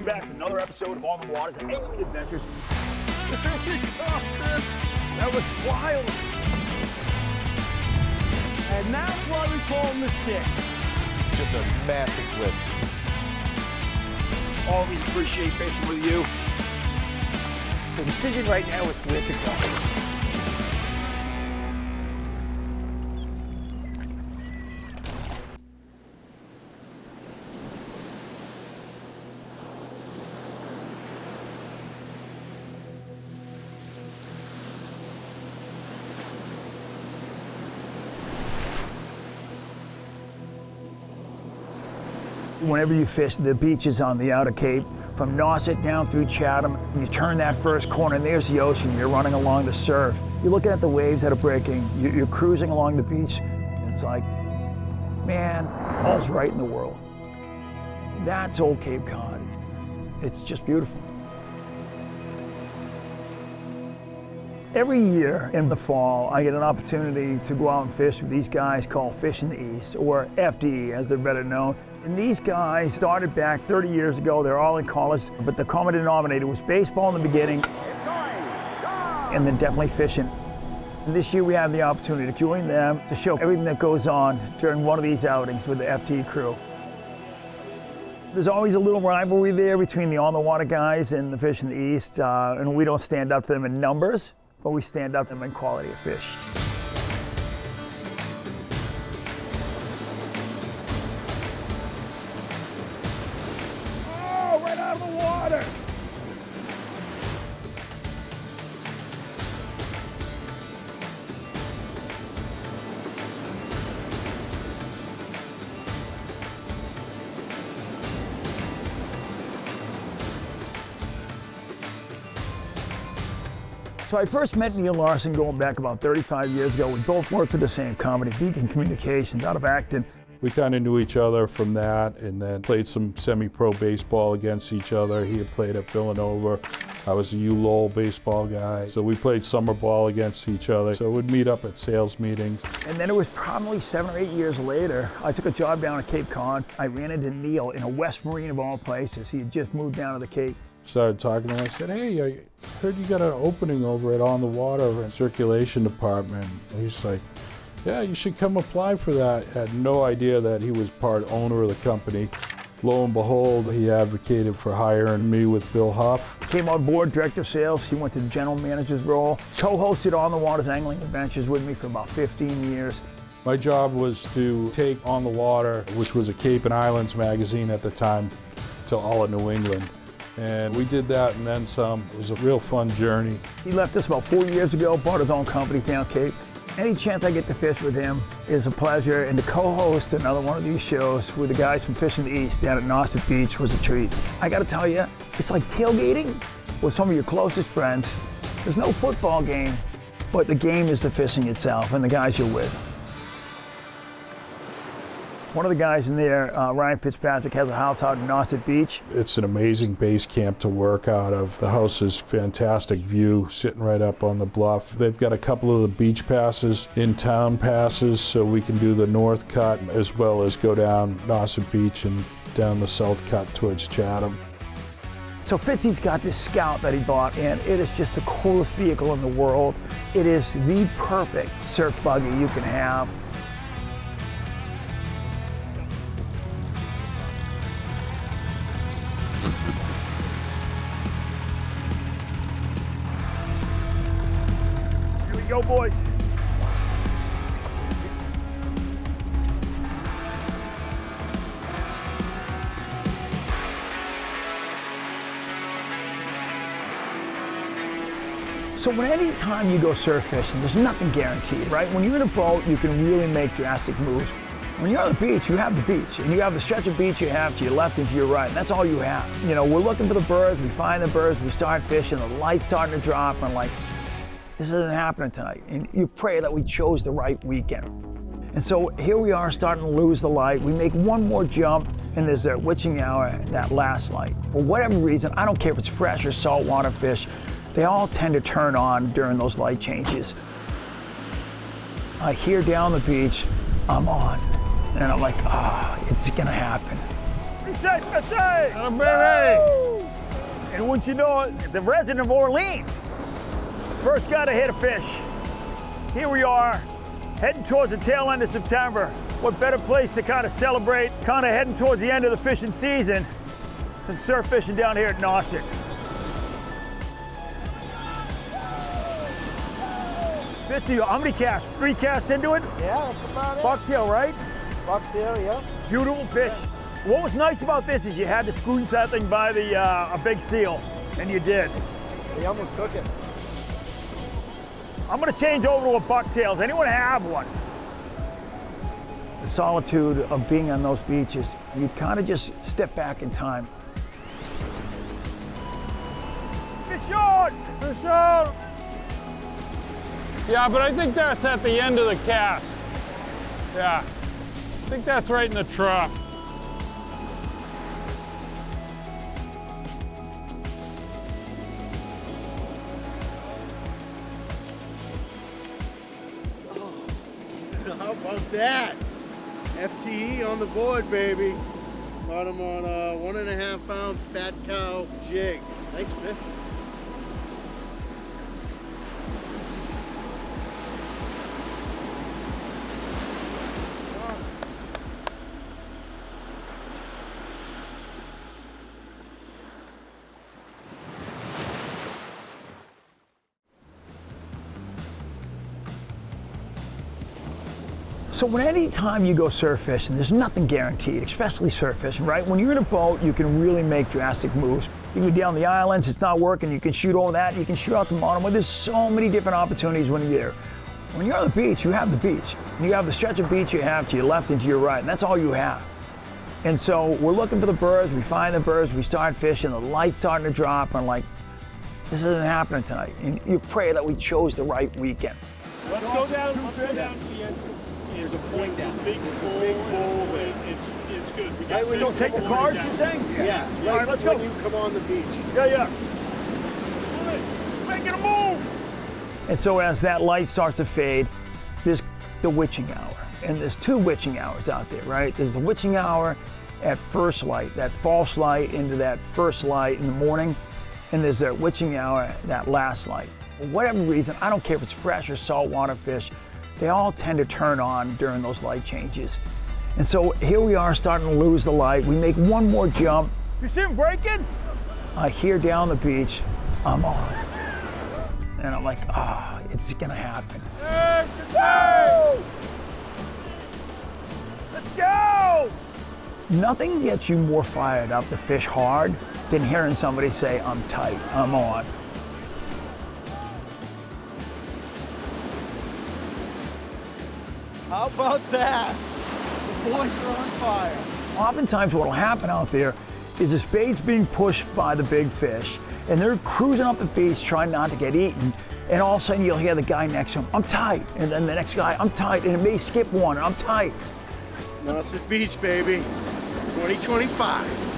Welcome back to another episode of On the Waters and Angling Adventures. That was wild. And that's why we call him the Stick. Just a massive blitz. Always appreciate fishing with you. The decision right now is where to go. Whenever you fish the beaches on the outer Cape, from Nauset down through Chatham, you turn that first corner and there's the ocean. You're running along the surf. You're looking at the waves that are breaking. You're cruising along the beach. And it's like, man, all's right in the world. That's old Cape Cod. It's just beautiful. Every year in the fall, I get an opportunity to go out and fish with these guys called Fish in the East, or FDE as they're better known. And these guys started back 30 years ago. They're all in college, but the common denominator was baseball in the beginning, and then definitely fishing. And this year we have the opportunity to join them to show everything that goes on during one of these outings with the FDE crew. There's always a little rivalry there between the on-the-water guys and the Fish in the East, and we don't stand up to them in numbers, but we stand up to them in quality of fish. Out of the water. So I first met Neal Larsson going back about 35 years ago. We both worked for the same company, Beacon Communications, out of Acton. We kind of knew each other from that, and then played some semi-pro baseball against each other. He had played at Villanova. I was a U-Lowell baseball guy. So we played summer ball against each other. So we'd meet up at sales meetings. And then it was probably 7 or 8 years later, I took a job down at Cape Cod. I ran into Neal in a West Marine of all places. He had just moved down to the Cape. Started talking to him. I said, hey, I heard you got an opening over at On the Water Circulation Department. And he's like, yeah, you should come apply for that. Had no idea that he was part owner of the company. Lo and behold, he advocated for hiring me with Bill Huff. Came on board, director of sales. He went to the general manager's role. Co-hosted On the Water's Angling Adventures with me for about 15 years. My job was to take On the Water, which was a Cape and Islands magazine at the time, to all of New England. And we did that and then some. It was a real fun journey. He left us about 4 years ago, bought his own company down Cape. Any chance I get to fish with him is a pleasure, and to co-host another one of these shows with the guys from Fish in the East down at Nauset Beach was a treat. I gotta tell you, it's like tailgating with some of your closest friends. There's no football game, but the game is the fishing itself and the guys you're with. One of the guys in there, Ryan Fitzpatrick, has a house out in Nauset Beach. It's an amazing base camp to work out of. The house is fantastic view, sitting right up on the bluff. They've got a couple of the beach passes, in-town passes, so we can do the north cut as well as go down Nauset Beach and down the south cut towards Chatham. So Fitzy's got this Scout that he bought, and it is just the coolest vehicle in the world. It is the perfect surf buggy you can have. Here we go, boys. So any time you go surf fishing, there's nothing guaranteed, right? When you're in a boat, you can really make drastic moves. When you're on the beach, you have the beach, and you have the stretch of beach you have to your left and to your right, and that's all you have. You know, we're looking for the birds, we find the birds, we start fishing, the light's starting to drop, and like, this isn't happening tonight. And you pray that we chose the right weekend. And so here we are starting to lose the light. We make one more jump, and there's that witching hour, that last light. For whatever reason, I don't care if it's fresh or saltwater fish, they all tend to turn on during those light changes. I hear down the beach, I'm on. And I'm like, it's gonna happen. Fitzy! Oh, baby! And once you know it, the resident of Orleans, first guy to hit a fish. Here we are, heading towards the tail end of September. What better place to kind of celebrate, kind of heading towards the end of the fishing season than surf fishing down here at Nauset. Fitzy, how many casts? 3 casts into it? Yeah, that's about it. Bucktail, right? Bucktail, yeah. Beautiful fish. What was nice about this is you had to squeeze that thing by the a big seal, and you did. He almost took it. I'm gonna change over to a bucktail. Does anyone have one? The solitude of being on those beaches, you kind of just step back in time. Fish on! Fish on! Yeah, but I think that's at the end of the cast. Yeah, I think that's right in the trough. How about that? FTE on the board, baby. Caught him on a 1.5 ounce fat cow jig. Nice fish. So any time you go surf fishing, there's nothing guaranteed, especially surf fishing, right? When you're in a boat, you can really make drastic moves. You can be down the islands, it's not working, you can shoot over that, you can shoot out the bottom. Well, there's so many different opportunities when you're there. When you're on the beach, you have the beach. You have the stretch of beach you have to your left and to your right, and that's all you have. And so we're looking for the birds, we find the birds, we start fishing, the light's starting to drop, and I'm like, this isn't happening tonight. And you pray that we chose the right weekend. Let's go down to the end. There's a point down. Big bowl. It's good. We got Don't take the cars, you're saying? Yeah, All right, let's go. when you come on the beach. Yeah. Making a move! And so as that light starts to fade, there's the witching hour. And there's 2 witching hours out there, right? There's the witching hour at first light, that false light into that first light in the morning. And there's that witching hour at that last light. For whatever reason, I don't care if it's fresh or saltwater fish, they all tend to turn on during those light changes. And so here we are starting to lose the light. We make one more jump. You see him breaking? I hear down the beach, I'm on. And I'm like, it's gonna happen. Woo! Let's go! Nothing gets you more fired up to fish hard than hearing somebody say, I'm tight, I'm on. How about that? The boys are on fire. Oftentimes what will happen out there is this bait's being pushed by the big fish, and they're cruising up the beach trying not to get eaten, and all of a sudden you'll hear the guy next to him, I'm tight, and then the next guy, I'm tight, and it may skip one, I'm tight. Nauset Beach, baby. 2025.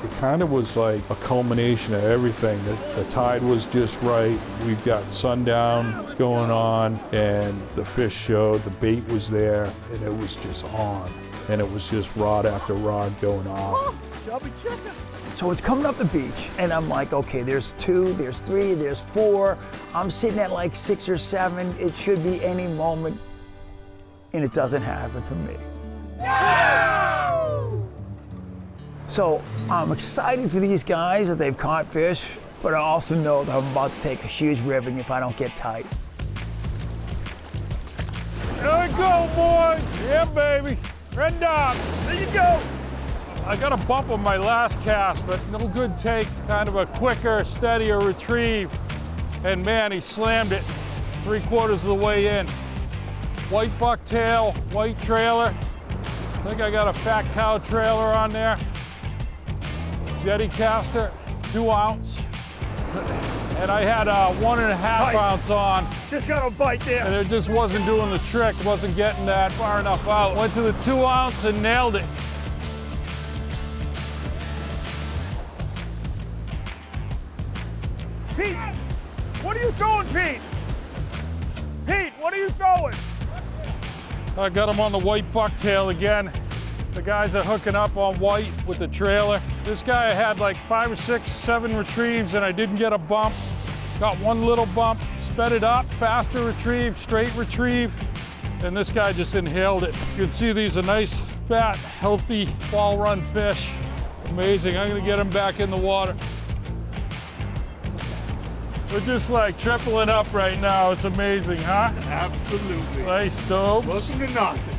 It kind of was like a culmination of everything. The tide was just right. We've got sundown going on, and the fish showed, the bait was there, and it was just on. And it was just rod after rod going off. Chubby chicken. So it's coming up the beach, and I'm like, okay, there's 2, there's 3, there's 4. I'm sitting at like 6 or 7. It should be any moment, and it doesn't happen for me. So I'm excited for these guys that they've caught fish, but I also know that I'm about to take a huge ribbing if I don't get tight. There we go, boys. Yeah, baby. Red dot. There you go. I got a bump on my last cast, but no good take. Kind of a quicker, steadier retrieve. And man, he slammed it 3/4 of the way in. White bucktail, white trailer. I think I got a fat cow trailer on there. Jetty caster, 2 ounce. And I had a 1.5 ounce on. Just got a bite there. And it just wasn't doing the trick, wasn't getting that far enough out. Went to the 2 ounce and nailed it. Pete, what are you throwing, Pete? Pete, what are you throwing? I got him on the white bucktail again. The guys are hooking up on white with the trailer. This guy I had like 5 or 6, 7 retrieves and I didn't get a bump. Got one little bump, sped it up, faster retrieve, straight retrieve, and this guy just inhaled it. You can see these are nice, fat, healthy fall run fish. Amazing. I'm gonna get them back in the water. We're just like tripling up right now. It's amazing, huh? Absolutely. Nice dope. Welcome to Nauset.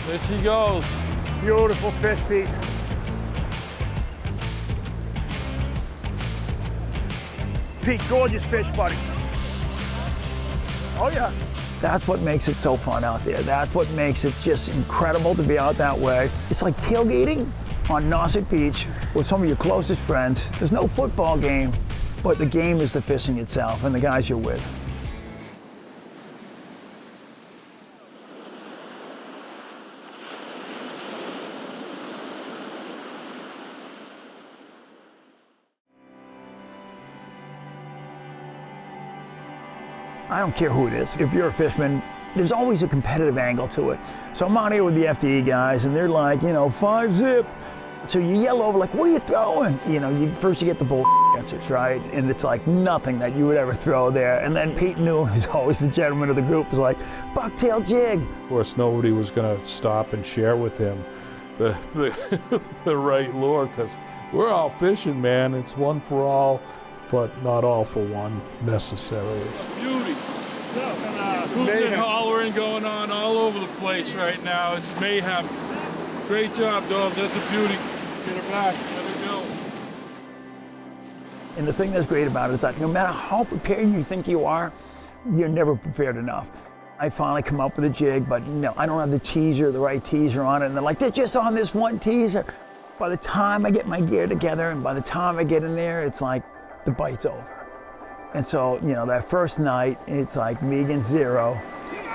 There she goes. Beautiful fish, Pete. Pete, gorgeous fish, buddy. Oh yeah. That's what makes it so fun out there. That's what makes it just incredible to be out that way. It's like tailgating on Nauset Beach with some of your closest friends. There's no football game, but the game is the fishing itself and the guys you're with. I don't care who it is. If you're a fisherman, there's always a competitive angle to it. So I'm out here with the FTE guys and they're like, 5 zip. So you yell over like, what are you throwing? First you get the bull answers, right? And it's like nothing that you would ever throw there. And then Pete Neal, who's always the gentleman of the group, is like, bucktail jig. Of course, nobody was going to stop and share with him the right lure, because we're all fishing, man. It's one for all, but not all for one necessarily. Beauty. Hooting and hollering going on all over the place right now. It's mayhem. Great job, Dove. That's a beauty. Get her back. Let her go. And the thing that's great about it is that no matter how prepared you think you are, you're never prepared enough. I finally come up with a jig, but I don't have the right teaser on it. And they're like, they're just on this one teaser. By the time I get my gear together and by the time I get in there, it's like the bite's over. And so, that first night, it's like me against 0.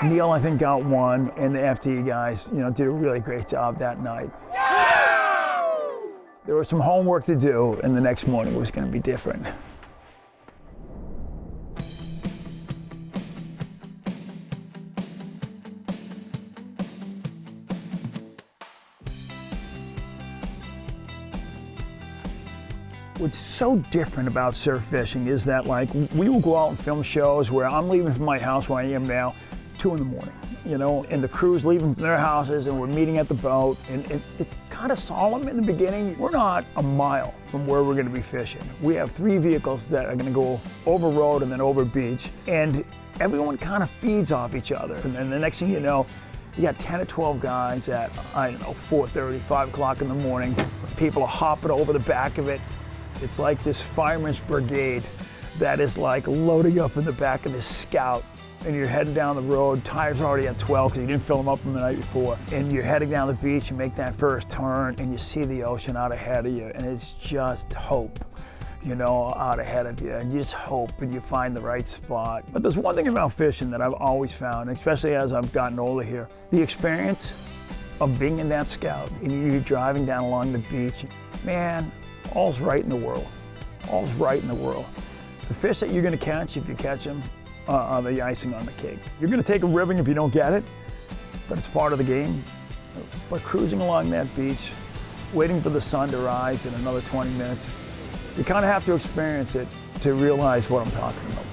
Neal, I think, got 1, and the FTE guys, did a really great job that night. There was some homework to do, and the next morning was going to be different. What's so different about surf fishing is that we will go out and film shows where I'm leaving from my house where I am now, 2 in the morning, and the crew's leaving from their houses and we're meeting at the boat, and it's kind of solemn in the beginning. We're not a mile from where we're gonna be fishing. We have 3 vehicles that are gonna go over road and then over beach, and everyone kind of feeds off each other. And then the next thing you know, you got 10 or 12 guys at, 4:30, 5 o'clock in the morning. People are hopping over the back of it. It's like this fireman's brigade that is like loading up in the back of this Scout, and you're heading down the road. Tires are already at 12 because you didn't fill them up from the night before. And you're heading down the beach and make that first turn and you see the ocean out ahead of you, and it's just hope, out ahead of you. And you just hope and you find the right spot. But there's one thing about fishing that I've always found, especially as I've gotten older here, the experience of being in that Scout and you're driving down along the beach. Man, all's right in the world. All's right in the world. The fish that you're gonna catch, if you catch them, are the icing on the cake. You're gonna take a ribbing if you don't get it, but it's part of the game. But cruising along that beach, waiting for the sun to rise in another 20 minutes, you kind of have to experience it to realize what I'm talking about.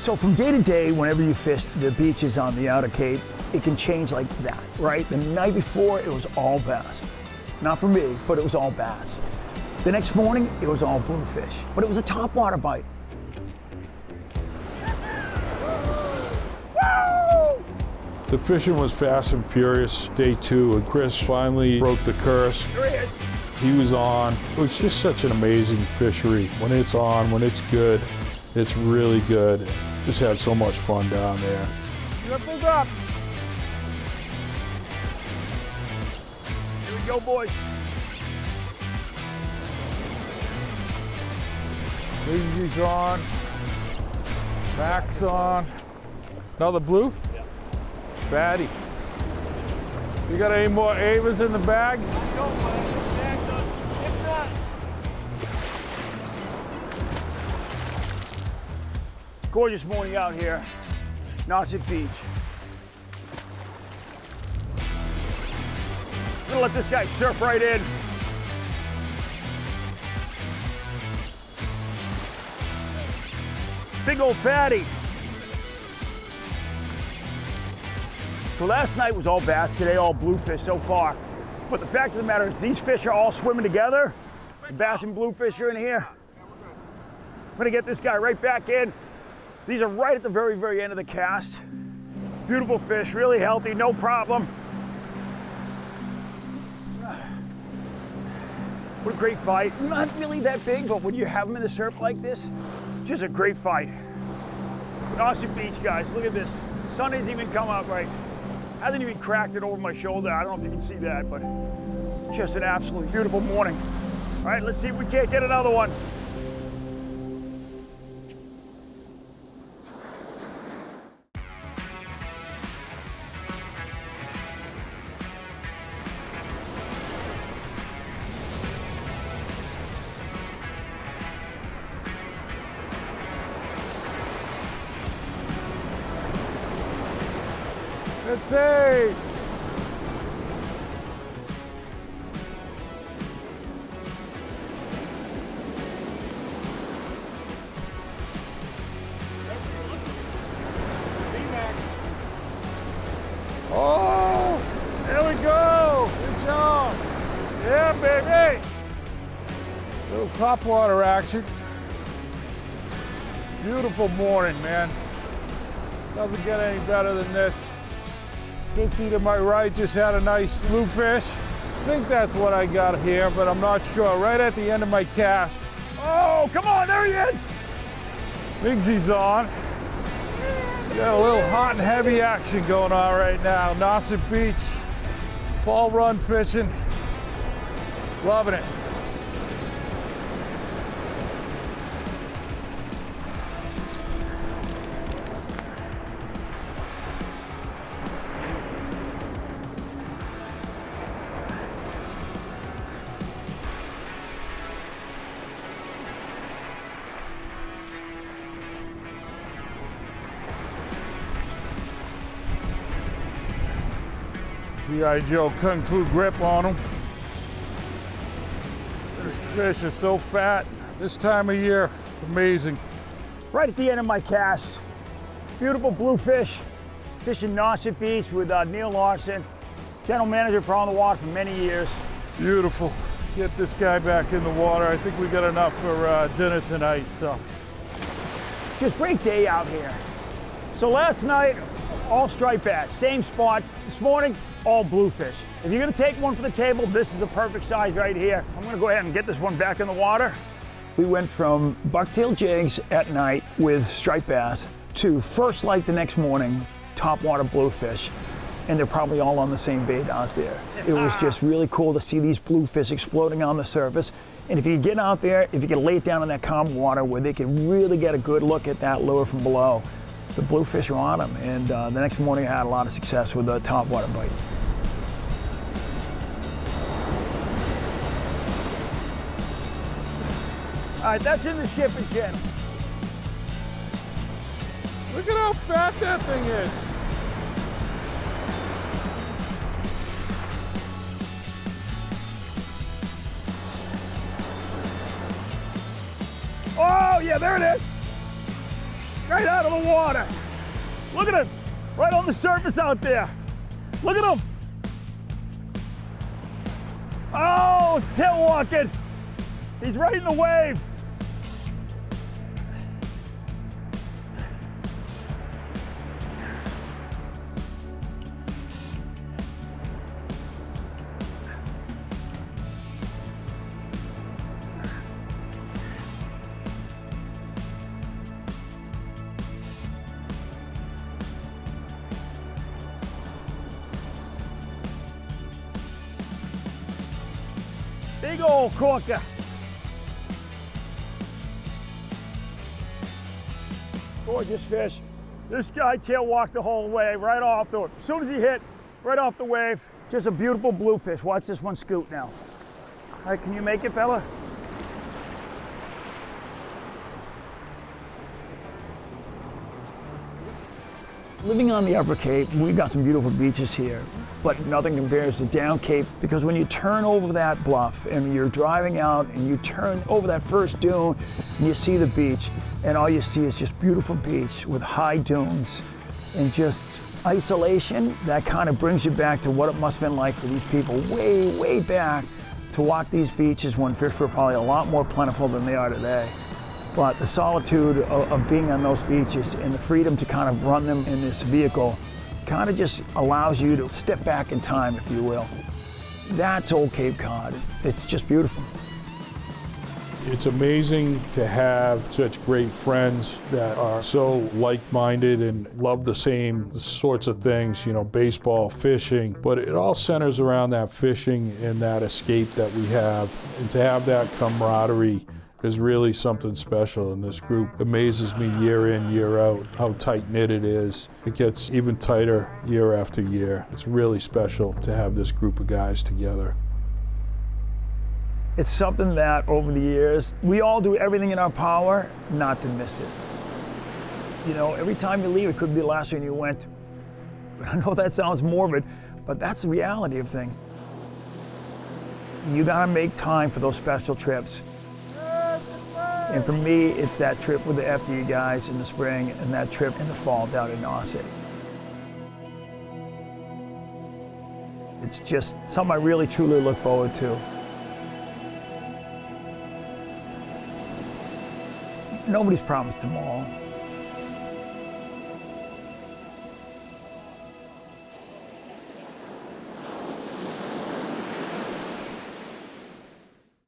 So from day to day, whenever you fish the beaches on the Outer Cape, it can change like that, right? The night before, it was all bass. Not for me, but it was all bass. The next morning, it was all bluefish, but it was a topwater bite. The fishing was fast and furious day 2, and Chris finally broke the curse. Here he is. He was on. It was just such an amazing fishery. When it's on, when it's good, it's really good. Just had so much fun down there. Ripples up. Here we go, boys. Fitzy's on. Back's on. Another blue? Yeah. Fatty. You got any more Avas in the bag? Gorgeous morning out here, Nauset Beach. I'm gonna let this guy surf right in. Big old fatty. So last night was all bass, today all bluefish so far. But the fact of the matter is these fish are all swimming together. The bass and bluefish are in here. I'm gonna get this guy right back in. These are right at the very, very end of the cast. Beautiful fish, really healthy, no problem. What a great fight. Not really that big, but when you have them in the surf like this, just a great fight. Nauset Beach, guys, look at this. Sun hasn't even come out right. Hasn't even cracked it over my shoulder. I don't know if you can see that, but just an absolutely beautiful morning. All right, let's see if we can't get another one. Fitzy! Oh, there we go. Good job. Yeah, baby. Little topwater action. Beautiful morning, man. Doesn't get any better than this. Fitzy to my right just had a nice bluefish. I think that's what I got here, but I'm not sure. Right at the end of my cast. Oh, come on, there he is. Fitzy's on. Got a little hot and heavy action going on right now. Nauset Beach, fall run fishing. Loving it. G.I. Joe Kung Fu grip on them. This fish is so fat. This time of year, amazing. Right at the end of my cast, beautiful bluefish, fishing Nauset Beach with Neal Larsson, general manager for On the Water for many years. Beautiful. Get this guy back in the water. I think we got enough for dinner tonight, so. Just great day out here. So last night, all striped bass, same spot. This morning, all bluefish. If you're gonna take one for the table, this is a perfect size right here. I'm gonna go ahead and get this one back in the water. We went from bucktail jigs at night with striped bass to first light the next morning, topwater bluefish. And they're probably all on the same bait out there. It was just really cool to see these bluefish exploding on the surface. And if you get out there, if you can lay it down in that calm water where they can really get a good look at that lure from below, the bluefish are on them. And the next morning I had a lot of success with the topwater bite. All right, that's in the shipping channel. Look at how fat that thing is. Oh, yeah, there it is. Right out of the water. Look at him, right on the surface out there. Look at him. Oh, tail walking. He's right in the wave. Big old corker. Gorgeous fish. This guy tail walked the whole way, right off the, as soon as he hit, right off the wave. Just a beautiful bluefish. Watch this one scoot now. All right, can you make it, fella? Living on the Upper Cape, we got some beautiful beaches here, but nothing compares to Down Cape, because when you turn over that bluff and you're driving out and you turn over that first dune and you see the beach, and all you see is just beautiful beach with high dunes and just isolation, that kind of brings you back to what it must have been like for these people way, way back to walk these beaches when fish were probably a lot more plentiful than they are today. But the solitude of being on those beaches and the freedom to kind of run them in this vehicle kind of just allows you to step back in time, if you will. That's old Cape Cod. It's just beautiful. It's amazing to have such great friends that are so like-minded and love the same sorts of things, you know, baseball, fishing, but it all centers around that fishing and that escape that we have. And to have that camaraderie is really something special, and this group amazes me year in, year out, how tight-knit it is. It gets even tighter year after year. It's really special to have this group of guys together. It's something that over the years, we all do everything in our power not to miss it. You know, every time you leave, it could be the last one you went. I know that sounds morbid, but that's the reality of things. You gotta make time for those special trips. And for me, it's that trip with the FD guys in the spring and that trip in the fall down in Nauset. It's just something I really, truly look forward to. Nobody's promised tomorrow.